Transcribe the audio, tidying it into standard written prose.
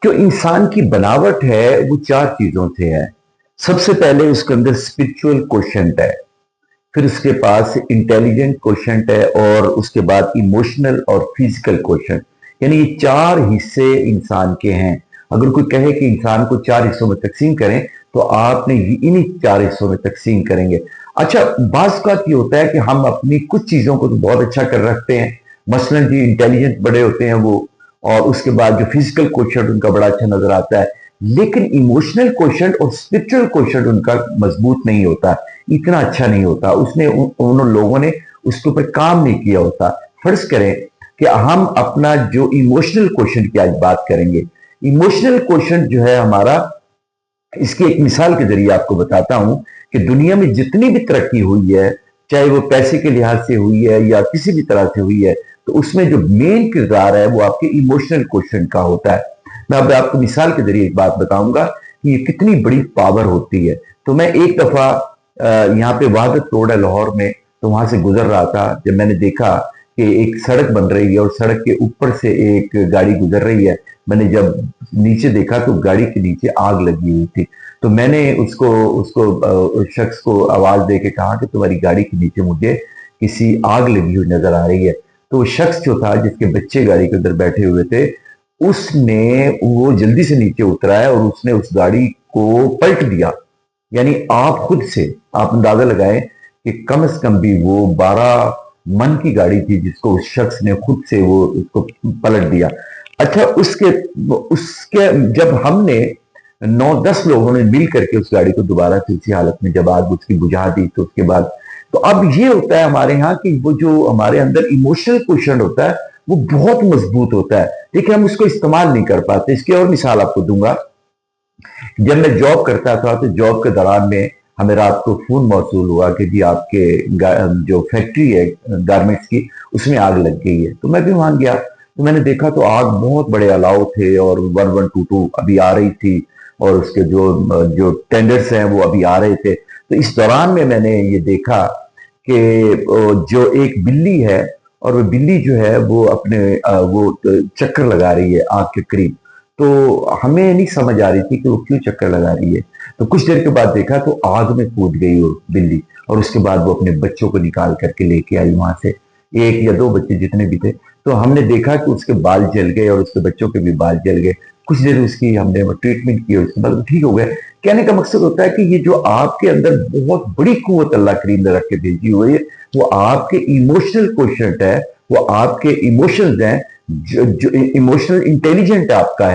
जो इंसान की बनावट है वो चार चीजों से है। सबसे पहले उसके अंदर स्पिरिचुअल कोशेंट है, फिर उसके पास इंटेलिजेंट कोशेंट है, और उसके बाद इमोशनल और फिजिकल कोशेंट। यानी ये चार हिस्से इंसान के हैं। अगर कोई कहे कि इंसान को चार हिस्सों में तकसीम करें तो आपने इन्हीं चार हिस्सों में तकसीम करेंगे। अच्छा, बाज़ औक़ात ये होता है कि हम अपनी कुछ चीजों को तो बहुत अच्छा कर रखते हैं, मसलन जी इंटेलिजेंट बड़े होते हैं वो, और उसके बाद जो फिजिकल क्वेश्चन उनका बड़ा अच्छा नजर आता है, लेकिन इमोशनल क्वेश्चन और स्पिरिचुअल क्वेश्चन उनका मजबूत नहीं होता, इतना अच्छा नहीं होता। उन लोगों ने उसके ऊपर काम नहीं किया होता। फर्ज करें कि हम अपना जो इमोशनल क्वेश्चन की आज बात करेंगे। इमोशनल क्वेश्चन जो है हमारा, इसकी एक मिसाल के जरिए आपको बताता हूं कि दुनिया में जितनी भी तरक्की हुई है, चाहे वो पैसे के लिहाज से हुई है या किसी भी तरह से हुई है, तो उसमें जो मेन किरदार है वो आपके इमोशनल क्वेश्चन का होता है। मैं अब आपको मिसाल के जरिए एक बात बताऊंगा कि ये कितनी बड़ी पावर होती है। तो मैं एक दफा यहाँ पे वहादत रोड है लाहौर में, तो वहां से गुजर रहा था जब मैंने देखा कि एक सड़क बन रही है और सड़क के ऊपर से एक गाड़ी गुजर रही है। मैंने जब नीचे देखा तो गाड़ी के नीचे आग लगी हुई थी। तो मैंने उसको उसको उस शख्स को आवाज दे के कहा कि तुम्हारी गाड़ी के नीचे मुझे किसी आग लगी हुई नजर आ रही है। तो वो शख्स जो था जिसके बच्चे गाड़ी के अंदर बैठे हुए थे, उसने वो जल्दी से नीचे उतरा है और उसने उस गाड़ी को पलट दिया। यानी आप खुद से आप अंदाजा लगाएं कि कम से कम भी वो 12 मन की गाड़ी थी जिसको उस शख्स ने खुद से वो उसको पलट दिया। अच्छा, उसके उसके जब हमने 9-10 लोगों ने मिल करके उस गाड़ी को दोबारा से उसी हालत में जब आग उसकी बुझा दी, तो उसके बाद तो अब ये होता है हमारे यहाँ कि वो जो हमारे अंदर इमोशनल क्वेश्चन होता है वो बहुत मजबूत होता है, लेकिन हम उसको इस्तेमाल नहीं कर पाते। इसकी और मिसाल आपको दूंगा। जब मैं जॉब करता था तो जॉब के दौरान में हमें रात को फोन मौसूल हुआ कि जी आपके जो फैक्ट्री है गारमेंट्स की, उसमें आग लग गई है। तो मैं भी वहां गया, तो मैंने देखा तो आग बहुत बड़े अलाव थे और 1122 अभी आ रही थी, और उसके जो जो टेंडर्स हैं वो अभी आ रहे थे। तो इस दौरान में मैंने ये देखा कि जो एक बिल्ली है, और वो बिल्ली जो है वो अपने वो चक्कर लगा रही है आग के करीब। तो हमें नहीं समझ आ रही थी कि वो क्यों चक्कर लगा रही है। तो कुछ देर के बाद देखा तो आग में कूद गई वो बिल्ली, और उसके बाद वो अपने बच्चों को निकाल करके लेके आई वहां से, एक या दो बच्चे जितने भी थे। तो हमने देखा कि उसके बाल जल गए और उसके बच्चों के भी बाल जल गए। कुछ देर उसकी हमने वो ट्रीटमेंट की और उसके बाद ठीक हो गए। कहने का मकसद होता है कि ये जो आपके अंदर बहुत बड़ी कुव्वत अल्लाह करीम ने रख के भेजी हुई है, वो आपके इमोशनल क्वेश्चन है, वो आपके इमोशंस हैं, जो इमोशनल इंटेलिजेंट आपका है।